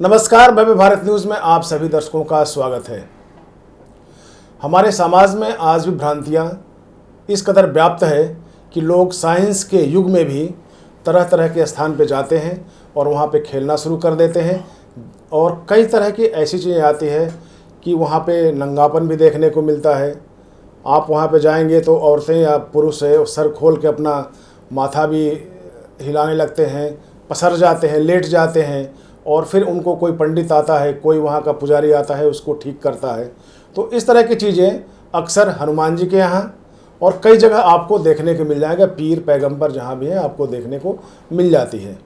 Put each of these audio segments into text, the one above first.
नमस्कार, भव्य भारत न्यूज़ में आप सभी दर्शकों का स्वागत है। हमारे समाज में आज भी भ्रांतियाँ इस कदर व्याप्त है कि लोग साइंस के युग में भी तरह तरह के स्थान पर जाते हैं और वहाँ पे खेलना शुरू कर देते हैं और कई तरह की ऐसी चीज़ें आती है कि वहाँ पे नंगापन भी देखने को मिलता है। आप वहाँ पे जाएंगे तो औरतें या पुरुष है सर खोल के अपना माथा भी हिलाने लगते हैं, पसर जाते हैं, लेट जाते हैं और फिर उनको कोई पंडित आता है, कोई वहाँ का पुजारी आता है, उसको ठीक करता है। तो इस तरह की चीज़ें अक्सर हनुमान जी के यहाँ और कई जगह आपको देखने को मिल जाएगा, पीर पैगंबर जहाँ भी हैं आपको देखने को मिल जाती है।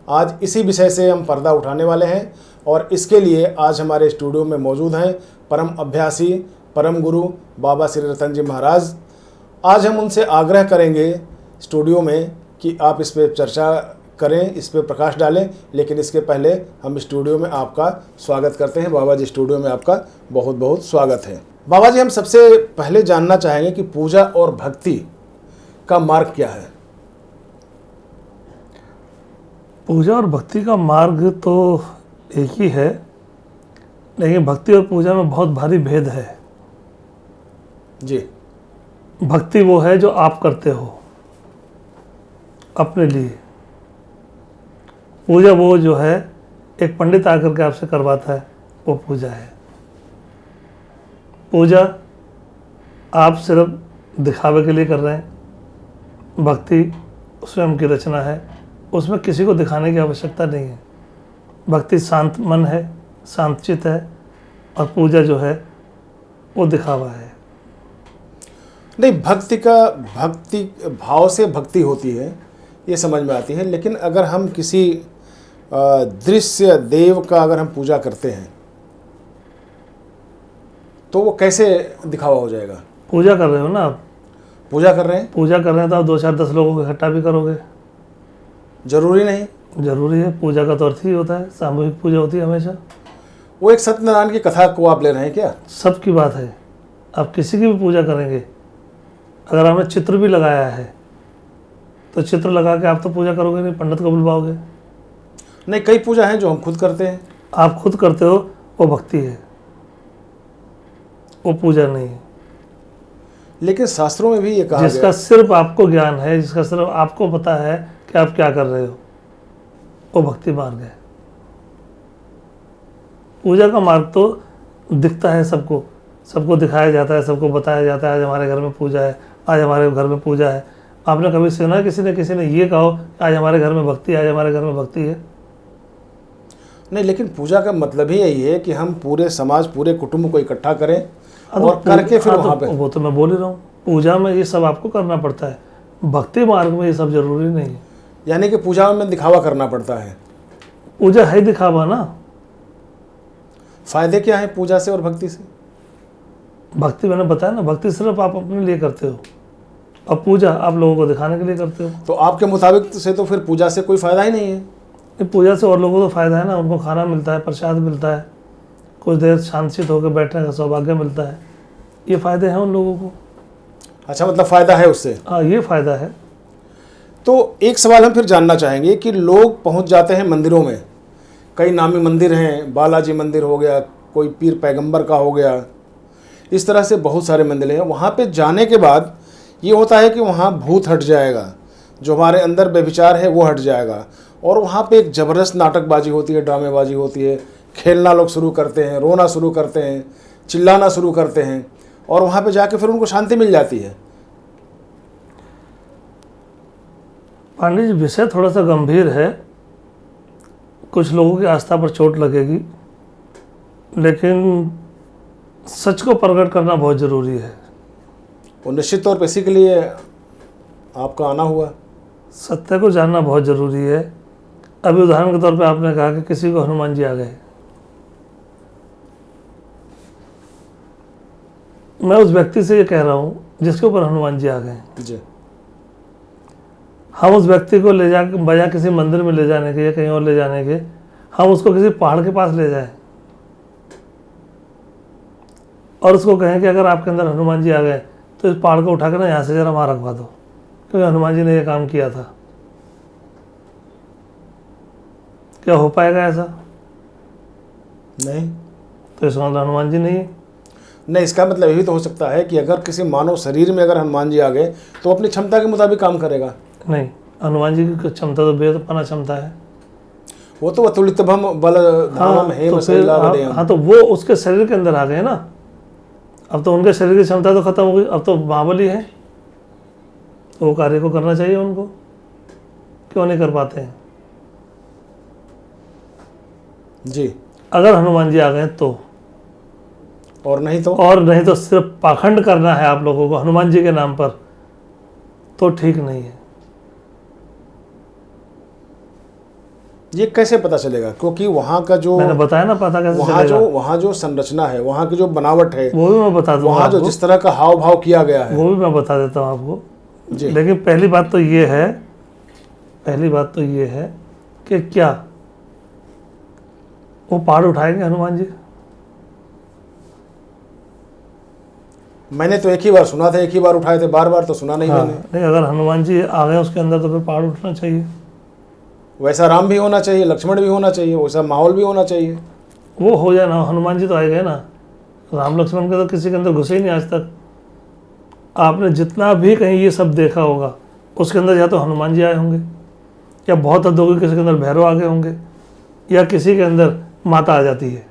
आज इसी विषय से हम पर्दा उठाने वाले हैं और इसके लिए आज हमारे स्टूडियो में मौजूद हैं परम अभ्यासी, परम गुरु बाबा श्री रतन जी महाराज। आज हम उनसे आग्रह करेंगे स्टूडियो में कि आप इस पर चर्चा करें, इस पर प्रकाश डालें, लेकिन इसके पहले हम स्टूडियो में आपका स्वागत करते हैं। बाबा जी, स्टूडियो में आपका बहुत बहुत स्वागत है। बाबा जी, हम सबसे पहले जानना चाहेंगे कि पूजा और भक्ति का मार्ग क्या है? पूजा और भक्ति का मार्ग तो एक ही है, लेकिन भक्ति और पूजा में बहुत भारी भेद है जी। भक्ति वो है जो आप करते हो अपने लिए। पूजा वो जो है एक पंडित आकर के आपसे करवाता है, वो पूजा है। पूजा आप सिर्फ दिखावे के लिए कर रहे हैं। भक्ति स्वयं की रचना है, उसमें किसी को दिखाने की आवश्यकता नहीं है। भक्ति शांत मन है, शांत चित्त है, और पूजा जो है वो दिखावा है। नहीं, भक्ति भाव से भक्ति होती है, ये समझ में आती है। लेकिन अगर हम किसी दृश्य देव का अगर हम पूजा करते हैं तो वो कैसे दिखावा हो जाएगा? पूजा कर रहे हो ना आप? पूजा कर रहे हैं? पूजा कर रहे हैं तो आप 2-4-10 लोगों को इकट्ठा भी करोगे? जरूरी नहीं? जरूरी है। पूजा का तो अर्थ ही होता है, सामूहिक पूजा होती है हमेशा। वो एक सत्यनारायण की कथा को आप ले रहे हैं क्या? सबकी बात है। आप किसी की भी पूजा करेंगे, अगर आपने चित्र भी लगाया है तो चित्र लगा के आप तो पूजा करोगे नहीं, पंडित को बुलवाओगे। नहीं, कई पूजा हैं जो हम खुद करते हैं। आप खुद करते हो, वो भक्ति है, वो पूजा नहीं है। लेकिन शास्त्रों में भी ये कहा जिसका सिर्फ आपको ज्ञान है, जिसका सिर्फ आपको पता है कि आप क्या कर रहे हो, वो भक्ति मार्ग है। पूजा का मार्ग तो दिखता है सबको, सबको दिखाया जाता है, सबको बताया जाता है आज हमारे घर में पूजा है, आज हमारे घर में पूजा है। आपने कभी सुना किसी ने ये कहो आज हमारे घर में भक्ति है, आज हमारे घर में भक्ति है? नहीं, लेकिन पूजा का मतलब ही यही है कि हम पूरे समाज, पूरे कुटुंब को इकट्ठा करें और करके फिर वहाँ पे। वो तो मैं बोल ही रहा हूँ, पूजा में ये सब आपको करना पड़ता है, भक्ति मार्ग में ये सब जरूरी नहीं है। यानी कि पूजा में दिखावा करना पड़ता है? पूजा है दिखावा ना। फायदे क्या है पूजा से और भक्ति से? भक्ति मैंने बताया ना, भक्ति सिर्फ आप अपने लिए करते हो और पूजा आप लोगों को दिखाने के लिए करते हो। तो आपके मुताबिक से तो फिर पूजा से कोई फायदा ही नहीं है? पूजा से और लोगों को तो फायदा है ना, उनको खाना मिलता है, प्रसाद मिलता है, कुछ देर शांतिचित होकर बैठने का सौभाग्य मिलता है, ये फायदे हैं उन लोगों को। अच्छा, मतलब फायदा है उससे? हाँ, ये फायदा है। तो एक सवाल हम फिर जानना चाहेंगे कि लोग पहुंच जाते हैं मंदिरों में, कई नामी मंदिर हैं, बालाजी मंदिर हो गया, कोई पीर पैगंबर का हो गया, इस तरह से बहुत सारे मंदिर हैं। वहाँ पे जाने के बाद ये होता है कि वहाँ भूत हट जाएगा, जो हमारे अंदर व्यभिचार है वो हट जाएगा, और वहाँ पे एक ज़बरदस्त नाटकबाजी होती है, ड्रामेबाजी होती है, खेलना लोग शुरू करते हैं, रोना शुरू करते हैं, चिल्लाना शुरू करते हैं, और वहाँ पे जाके फिर उनको शांति मिल जाती है। पांडे जी, विषय थोड़ा सा गंभीर है, कुछ लोगों की आस्था पर चोट लगेगी, लेकिन सच को प्रकट करना बहुत ज़रूरी है। और निश्चित तौर पर इसी के लिए आपका आना हुआ। सत्य को जानना बहुत ज़रूरी है। अभी उदाहरण के तौर पे आपने कहा कि किसी को हनुमान जी आ गए, मैं उस व्यक्ति से ये कह रहा हूँ जिसके ऊपर हनुमान जी आ गए जी। हम उस व्यक्ति को ले जा बजाय किसी मंदिर में ले जाने के या कहीं और ले जाने के, हम उसको किसी पहाड़ के पास ले जाएं और उसको कहें कि अगर आपके अंदर हनुमान जी आ गए तो इस पहाड़ को उठा कर ना यहाँ से जरा वहाँ रखवा दो, क्योंकि हनुमान जी ने ये काम किया था। क्या हो पाएगा ऐसा? नहीं तो इसका मतलब हनुमान जी नहीं है। नहीं, इसका मतलब यही तो हो सकता है कि अगर किसी मानव शरीर में अगर हनुमान जी आ गए तो वो अपनी क्षमता के मुताबिक काम करेगा। नहीं, हनुमान जी की क्षमता तो बेपना क्षमता है। वो तो अतुलितभम बल धामम हेम तो फिर शैलावदेयम। हाँ, तो वो उसके शरीर के अंदर आ गए ना। अब तो उनके शरीर की क्षमता तो खत्म हो गई, अब तो महाबली है, तो वो कार्य को करना चाहिए उनको, क्यों नहीं कर पाते हैं? जी। अगर हनुमान जी आ गए तो, और नहीं तो? और नहीं तो सिर्फ पाखंड करना है आप लोगों को हनुमान जी के नाम पर, तो ठीक नहीं है। ये कैसे पता चलेगा? क्योंकि वहाँ का जो मैंने बताया ना, पता कैसे चलेगा? वहाँ जो संरचना है, वहाँ की जो बनावट है, वो भी मैं बता दूंगा वहाँ जो आपको, जिस तरह का हाव भाव किया गया है, वो भी मैं बता देता हूँ आपको। जी। लेकिन पहली बात तो ये है, पहली बात तो ये है कि क्या वो पहाड़ उठाएंगे हनुमान जी? मैंने तो एक ही बार सुना था, एक ही बार उठाए थे, बार बार तो सुना नहीं हाँ, मैंने। नहीं, अगर हनुमान जी आ गए उसके अंदर तो फिर पहाड़ उठना चाहिए। वैसा राम भी होना चाहिए, लक्ष्मण भी होना चाहिए, वैसा माहौल भी होना चाहिए। वो हो जाए ना, हनुमान जी तो आए गए ना। राम लक्ष्मण के तो किसी के अंदर घुसे ही नहीं आज तक। आपने जितना भी कहीं ये सब देखा होगा, उसके अंदर या तो हनुमान जी आए होंगे, या बहुत हद होगी किसी के अंदर भैरव आ गए होंगे, या किसी के अंदर माता आ जाती है।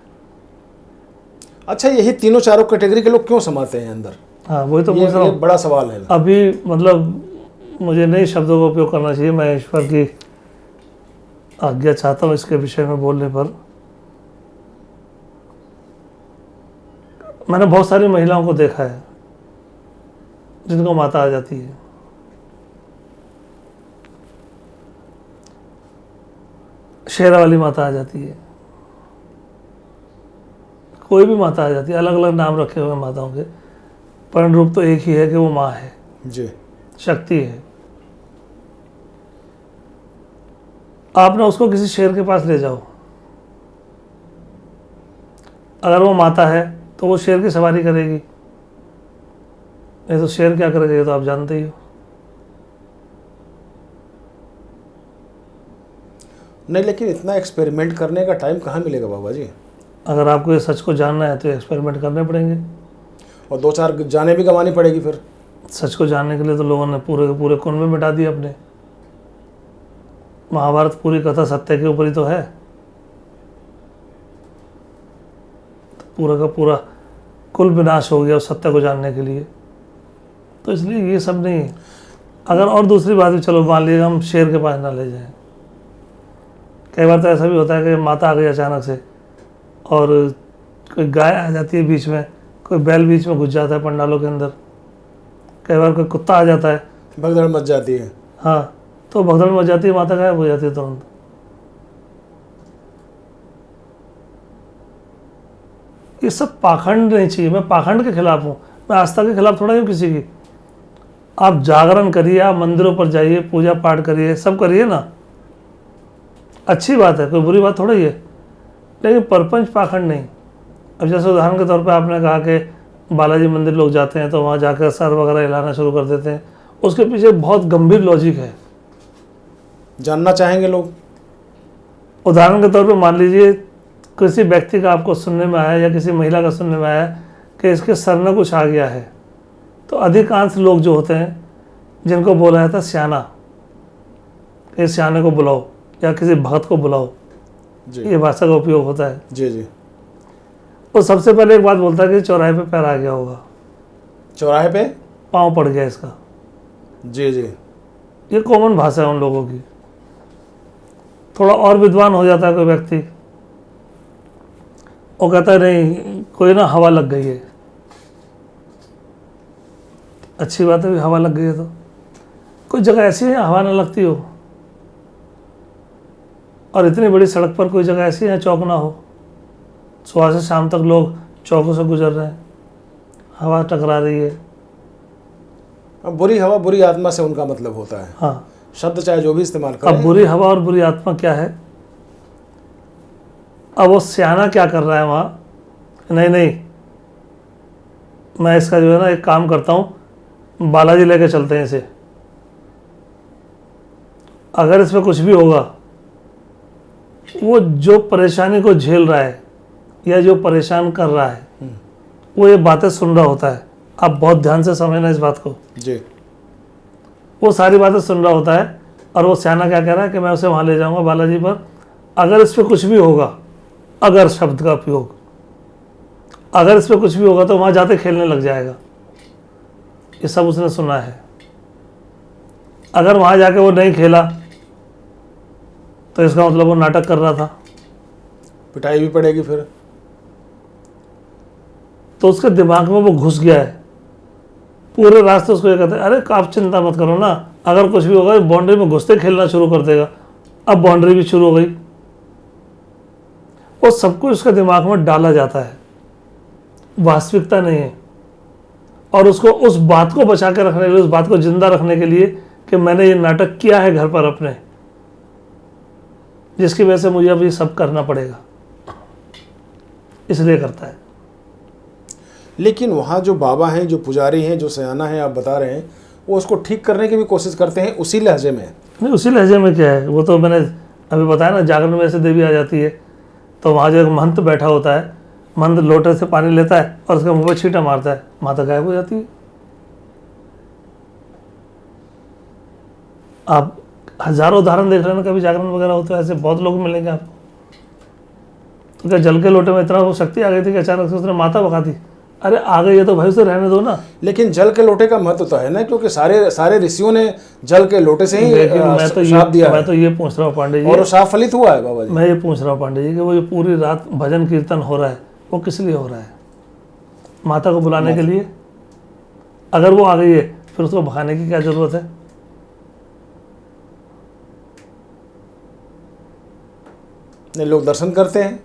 अच्छा, यही तीनों चारों कैटेगरी के लोग क्यों समाते हैं अंदर? हाँ, वही तो ये पूछ रहा हूँ। बड़ा सवाल है। अभी मतलब मुझे नए शब्दों का उपयोग करना चाहिए, मैं ईश्वर की आज्ञा चाहता हूँ इसके विषय में बोलने पर। मैंने बहुत सारी महिलाओं को देखा है जिनको माता आ जाती है। शेरा वाली माता आ जाती है, कोई भी माता आ जाती है, अलग अलग नाम रखे हुए हैं माताओं के, पूर्ण रूप तो एक ही है कि वो माँ है, जी। शक्ति है। आप ना उसको किसी शेर के पास ले जाओ, अगर वो माता है तो वो शेर की सवारी करेगी, नहीं तो शेर क्या करेगा ये तो आप जानते ही हो। नहीं, लेकिन इतना एक्सपेरिमेंट करने का टाइम कहाँ मिलेगा बाबा जी? अगर आपको ये सच को जानना है तो एक्सपेरिमेंट करने पड़ेंगे, और दो चार जाने भी गंवानी पड़ेगी फिर। सच को जानने के लिए तो लोगों ने पूरे के पूरे कुंभ में मिटा दिए अपने। महाभारत पूरी कथा सत्य के ऊपर ही तो है, तो पूरा का पूरा कुल विनाश हो गया उस सत्य को जानने के लिए। तो इसलिए ये सब नहीं है। अगर और दूसरी बात भी, चलो मान लीजिए हम शेर के पास ना ले जाएं, कई बार तो ऐसा भी होता है कि माता आ गई अचानक से, और कोई गाय आ जाती है बीच में, कोई बैल बीच में घुस जाता है पंडालों के अंदर, कई बार कोई कुत्ता आ जाता है, भगदड़ मच जाती है। हाँ, तो भगदड़ मच जाती है, माता गायब हो जाती है तुरंत। ये सब पाखंड नहीं चाहिए। मैं पाखंड के खिलाफ हूँ, मैं आस्था के खिलाफ थोड़ा ही हूँ किसी की। आप जागरण करिए, आप मंदिरों पर जाइए, पूजा पाठ करिए, सब करिए ना, अच्छी बात है, कोई बुरी बात थोड़ा ही है, लेकिन परपंच पाखंड नहीं। अब जैसे उदाहरण के तौर पे आपने कहा कि बालाजी मंदिर लोग जाते हैं तो वहाँ जाकर सर वगैरह हिलाना शुरू कर देते हैं, उसके पीछे बहुत गंभीर लॉजिक है, जानना चाहेंगे लोग। उदाहरण के तौर पे मान लीजिए किसी व्यक्ति का आपको सुनने में आया, या किसी महिला का सुनने में आया कि इसके सर में कुछ आ गया है, तो अधिकांश लोग जो होते हैं जिनको बोला जाता है स्याना, कि स्याने को बुलाओ या किसी भक्त को बुलाओ, जी ये भाषा का उपयोग होता है। जी जी। वो सबसे पहले एक बात बोलता है कि चौराहे पे पैर आ गया होगा, चौराहे पे पाँव पड़ गया इसका। जी जी। ये कॉमन भाषा है उन लोगों की। थोड़ा और विद्वान हो जाता है कोई व्यक्ति, वो कहता है नहीं, कोई ना हवा लग गई है। अच्छी बात है, भी हवा लग गई है तो कोई जगह ऐसी है हवा ना लगती हो, और इतनी बड़ी सड़क पर कोई जगह ऐसी है चौक ना हो, सुबह से शाम तक लोग चौकों से गुजर रहे हैं, हवा टकरा रही है। अब बुरी हवा बुरी आत्मा से उनका मतलब होता है। हाँ, शब्द चाहे जो भी इस्तेमाल अब करें। बुरी हवा और बुरी आत्मा क्या है? अब वो सियाना क्या कर रहा है वहाँ, नहीं नहीं, मैं इसका जो है ना एक काम करता हूँ, बालाजी लेके चलते हैं इसे, अगर इसमें कुछ भी होगा, वो जो परेशानी को झेल रहा है या जो परेशान कर रहा है वो ये बातें सुन रहा होता है। आप बहुत ध्यान से समझना इस बात को। जी। वो सारी बातें सुन रहा होता है और वो सियाना क्या कह रहा है कि मैं उसे वहाँ ले जाऊँगा बालाजी पर, अगर इस पर कुछ भी होगा, अगर शब्द का उपयोग, अगर इस पर कुछ भी होगा तो वहाँ जाते खेलने लग जाएगा। ये सब उसने सुना है। अगर वहाँ जाके वो नहीं खेला तो इसका मतलब वो नाटक कर रहा था, पिटाई भी पड़ेगी फिर। तो उसके दिमाग में वो घुस गया है। पूरे रास्ते उसको ये कहते हैं, अरे आप चिंता मत करो ना, अगर कुछ भी होगा बाउंड्री में घुसते खेलना शुरू कर देगा। अब बाउंड्री भी शुरू हो गई। वो सब कुछ उसके दिमाग में डाला जाता है, वास्तविकता नहीं है। और उसको उस बात को बचा के रखने के लिए, उस बात को जिंदा रखने के लिए कि मैंने ये नाटक किया है घर पर अपने, जिसकी वजह से मुझे अब ये सब करना पड़ेगा, इसलिए करता है। लेकिन वहाँ जो बाबा हैं, जो पुजारी हैं, जो सयाना हैं आप बता रहे हैं, वो उसको ठीक करने की भी कोशिश करते हैं उसी लहजे में। नहीं, उसी लहजे में क्या है, वो तो मैंने अभी बताया ना, जागरण में ऐसे देवी आ जाती है तो वहाँ जो एक महंत बैठा होता है, महंत लोटे से पानी लेता है और उसके मुंह पर छींटा मारता है, माता गायब हो जाती है। आप हजारों उदाहरण देख रहे हैं ना, कभी जागरण वगैरह होते हैं, ऐसे बहुत लोग मिलेंगे आपको। तो क्या जल के लोटे में इतना वो शक्ति आ गई थी कि अचानक से उसने माता भगा दी? अरे आ गई है तो भाई उसे रहने दो ना। लेकिन जल के लोटे का महत्व तो है ना, क्योंकि सारे ऋषियों ने जल के लोटे से ही श्राप दिया। मैं तो ये पूछ रहा हूँ पांडे जी, और वो श्राप फलित हुआ है बाबा जी। मैं ये पूछ रहा हूँ पांडे जी कि वो ये पूरी रात भजन कीर्तन हो रहा है, वो किस लिए हो रहा है? माता को बुलाने के लिए। अगर वो आ गई है फिर उसको भगाने की क्या जरूरत है? नहीं, लोग दर्शन करते हैं।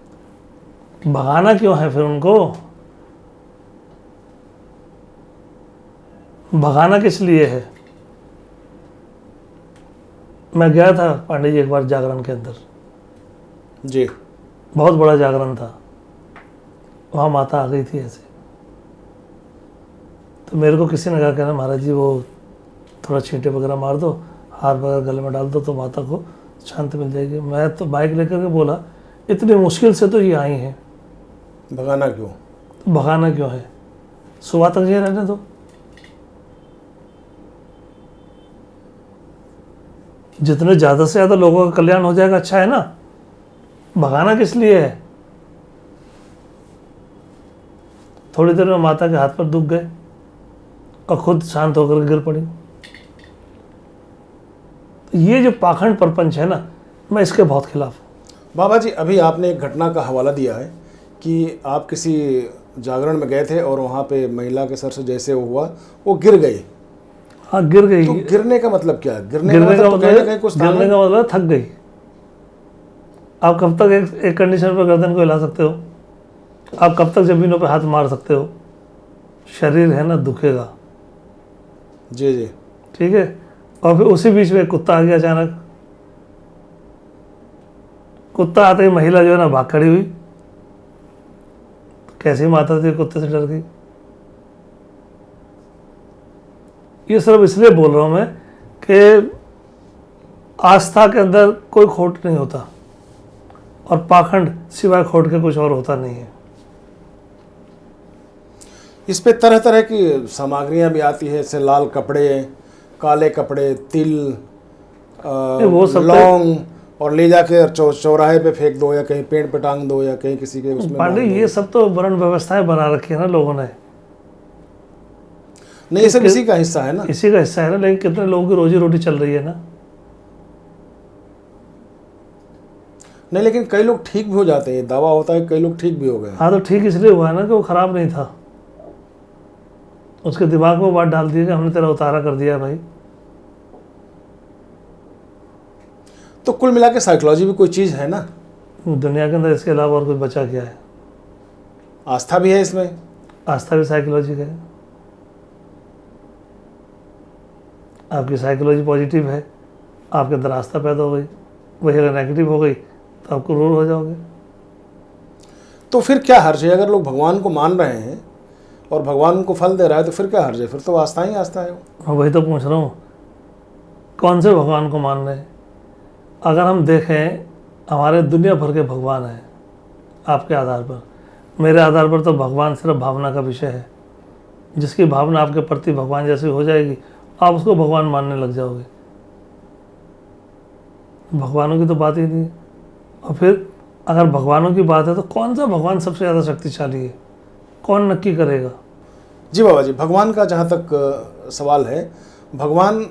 भगाना क्यों है फिर उनको? भगाना किस लिए है? मैं गया था पांडे जी एक बार जागरण के अंदर जी, बहुत बड़ा जागरण था, वहाँ माता आ गई थी ऐसे। तो मेरे को किसी ने कहा कहना महाराज जी वो थोड़ा छींटे वगैरह मार दो, हार वगैरह गले में डाल दो तो माता को शांति मिल जाएगी। मैं तो बाइक लेकर के बोला इतनी मुश्किल से तो ये आई हैं, भगाना क्यों? तो भगाना क्यों है? सुबह तक ये रहने दो। जितने ज़्यादा से ज़्यादा लोगों का कल्याण हो जाएगा अच्छा है ना। भगाना किस लिए है? थोड़ी देर में माता के हाथ पर दुख गए और खुद शांत होकर गिर पड़ी। तो ये जो पाखंड प्रपंच है ना, मैं इसके बहुत खिलाफ हूँ। बाबा जी, अभी आपने एक घटना का हवाला दिया है कि आप किसी जागरण में गए थे और वहाँ पे महिला के सर से जैसे वो हुआ वो गिर गई। हाँ गिर गई। तो गिरने का मतलब क्या है? गिरने गिरने का का मतलब तो कहीं ना कहीं कुछ था गिरने ना? का मतलब थक गई। आप कब तक एक कंडीशन पर गर्दन को हिला सकते हो? आप कब तक जमीनों पे हाथ मार सकते हो? शरीर है ना दुखेगा। जी जी, ठीक है। और फिर उसी बीच में एक कुत्ता आ गया अचानक। कुत्ता आते ही महिला जो है ना भाग खड़ी हुई। कैसी माता थी, कुत्ते से डर गई। ये सिर्फ इसलिए बोल रहा हूँ मैं कि आस्था के अंदर कोई खोट नहीं होता और पाखंड सिवाय खोट के कुछ और होता नहीं है। इस पे तरह तरह की सामग्रियां भी आती है, जैसे लाल कपड़े, काले कपड़े, तिल, वो सब लौंग, और ले जाके चौराहे पे फेंक दो या कहीं पेड़ पे टांग दो या कहीं किसी के उसमें पांडे मार दो। ये सब तो वर्ण व्यवस्थाएं बना रखी है ना लोगों ने। नहीं, ये सब इसी का हिस्सा है ना। इसी का हिस्सा है ना, लेकिन कितने लोगों की रोजी रोटी चल रही है ना। नहीं, लेकिन कई लोग ठीक भी हो जाते हैं, दावा होता है कई लोग ठीक भी हो गए। हाँ तो ठीक इसलिए हुआ है ना कि वो खराब नहीं था। उसके दिमाग में बात डाल दी कि हमने तेरा उतारा कर दिया भाई। तो कुल मिला के साइकोलॉजी भी कोई चीज़ है ना। दुनिया के अंदर इसके अलावा और कुछ बचा क्या है? आस्था भी है इसमें। आस्था भी साइकोलॉजी का है। आपकी साइकोलॉजी पॉजिटिव है, आपके अंदर आस्था पैदा हो गई। वही अगर नेगेटिव हो गई तो आप क्रूर हो जाओगे। तो फिर क्या हर्ज है? अगर लोग भगवान को मान रहे हैं और भगवान उनको फल दे रहा है तो फिर क्या हर्ज है? फिर तो आस्था ही आस्था है। मैं वही तो पूछ रहा हूँ, कौन से भगवान को मान रहे हैं? अगर हम देखें, हमारे दुनिया भर के भगवान हैं आपके आधार पर, मेरे आधार पर तो भगवान सिर्फ भावना का विषय है। जिसकी भावना आपके प्रति भगवान जैसी हो जाएगी, आप उसको भगवान मानने लग जाओगे। भगवानों की तो बात ही नहीं है। और फिर अगर भगवानों की बात है तो कौन सा भगवान सबसे ज़्यादा शक्तिशाली है, कौन नक्की करेगा? जी बाबा जी, भगवान का जहाँ तक सवाल है, भगवान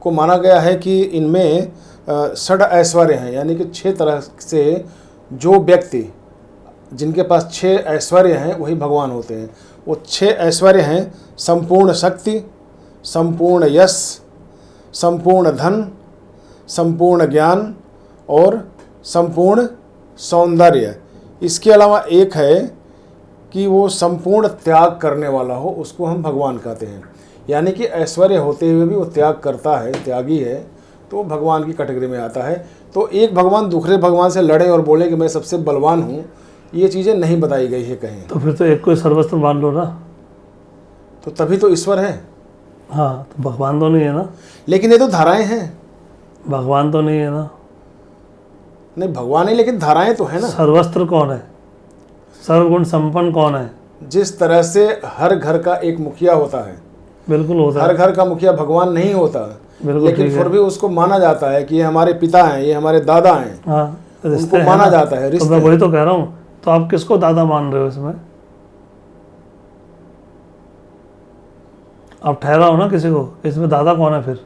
को माना गया है कि इनमें षड ऐश्वर्य हैं, यानी कि 6 तरह से जो व्यक्ति जिनके पास 6 ऐश्वर्य हैं वही भगवान होते हैं। वो 6 ऐश्वर्य हैं: संपूर्ण शक्ति, संपूर्ण यश, संपूर्ण धन, संपूर्ण ज्ञान और संपूर्ण सौंदर्य। इसके अलावा एक है कि वो संपूर्ण त्याग करने वाला हो, उसको हम भगवान कहते हैं। यानी कि ऐश्वर्य होते हुए भी वो त्याग करता है, त्यागी है, तो वो भगवान की कैटेगरी में आता है। तो एक भगवान दूसरे भगवान से लड़े और बोले कि मैं सबसे बलवान हूँ, ये चीज़ें नहीं बताई गई है कहीं। तो फिर तो एक कोई सर्वस्त्र मान लो ना, तो तभी तो ईश्वर है। हाँ, तो भगवान तो नहीं है ना। लेकिन ये तो धाराएं हैं। भगवान तो नहीं है ना। नहीं, भगवान है लेकिन धाराएं तो है ना। सर्वस्त्र कौन है? सर्वगुण संपन्न कौन है? जिस तरह से हर घर का एक मुखिया होता है, बिल्कुल होता हर है। घर का मुखिया भगवान नहीं होता, बिल्कुल लेकिन ठीक फिर है। भी उसको माना जाता है कि ये हमारे पिता हैं, ये हमारे दादा हैं। हाँ, रिश्ते उनको हैं माना ना। जाता है, तो रिश्ते मैं हैं। वही तो कह रहा हूँ। तो आप किसको दादा मान रहे हो इसमें? आप ठहराओ ना किसी को, इसमें दादा कौन है फिर?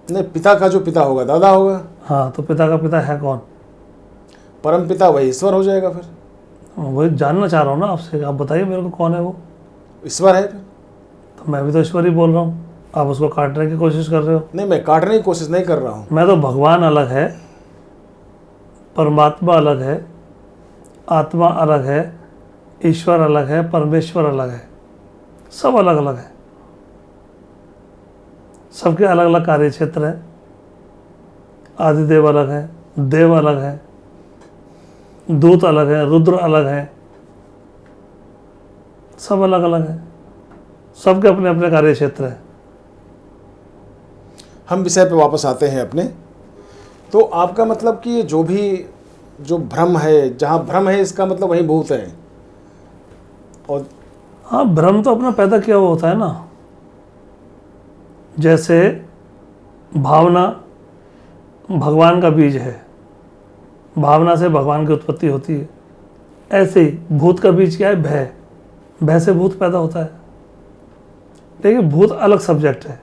नहीं, पिता का जो पिता होगा दादा होगा। हाँ, तो पिता का पिता है कौन? परम पिता वही ईश्वर हो जाएगा। फिर वही जानना चाह रहा हूँ ना आपसे, आप बताइए मेरे को कौन है वो। ईश्वर है फिर। तो मैं भी तो ईश्वर ही बोल रहा हूँ, आप उसको काटने की कोशिश कर रहे हो। नहीं, मैं काटने की कोशिश नहीं कर रहा हूँ। मैं तो भगवान अलग है, परमात्मा अलग है, आत्मा अलग है, ईश्वर अलग है, परमेश्वर अलग है, सब अलग अलग है। सबके अलग अलग कार्य क्षेत्र हैं। आदिदेव अलग है, देव अलग है, दूत अलग है, रुद्र अलग है, सब अलग अलग है। सबके अपने अपने कार्य क्षेत्र हैं। हम विषय पे वापस आते हैं अपने। तो आपका मतलब कि जो भ्रम है, जहाँ भ्रम है इसका मतलब वहीं भूत है। और हाँ, भ्रम तो अपना पैदा किया हुआ होता है ना। जैसे भावना भगवान का बीज है, भावना से भगवान की उत्पत्ति होती है। ऐसे ही भूत का बीज क्या है? भय। भय से भूत पैदा होता है। लेकिन भूत अलग सब्जेक्ट है।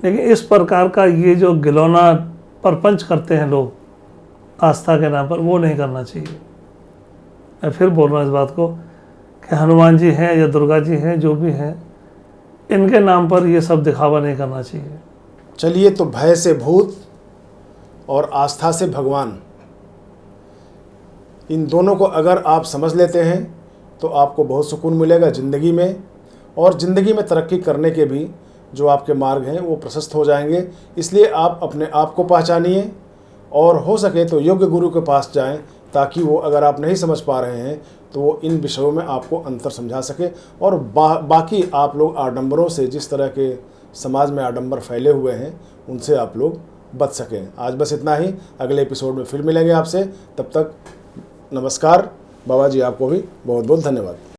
लेकिन इस प्रकार का ये जो गिलौना परपंच करते हैं लोग आस्था के नाम पर, वो नहीं करना चाहिए। मैं फिर बोल रहा हूँ इस बात को कि हनुमान जी हैं या दुर्गा जी हैं, जो भी हैं, इनके नाम पर ये सब दिखावा नहीं करना चाहिए। चलिए, तो भय से भूत और आस्था से भगवान, इन दोनों को अगर आप समझ लेते हैं तो आपको बहुत सुकून मिलेगा ज़िंदगी में। और ज़िंदगी में तरक्की करने के भी जो आपके मार्ग हैं वो प्रशस्त हो जाएंगे। इसलिए आप अपने आप को पहचानिए और हो सके तो योग्य गुरु के पास जाएं, ताकि वो, अगर आप नहीं समझ पा रहे हैं तो वो इन विषयों में आपको अंतर समझा सके। और बाकी आप लोग आडंबरों से, जिस तरह के समाज में आडंबर फैले हुए हैं, उनसे आप लोग बच सकें। आज बस इतना ही। अगले एपिसोड में फिर मिलेंगे आपसे। तब तक नमस्कार। बाबा जी, आपको भी बहुत बहुत धन्यवाद।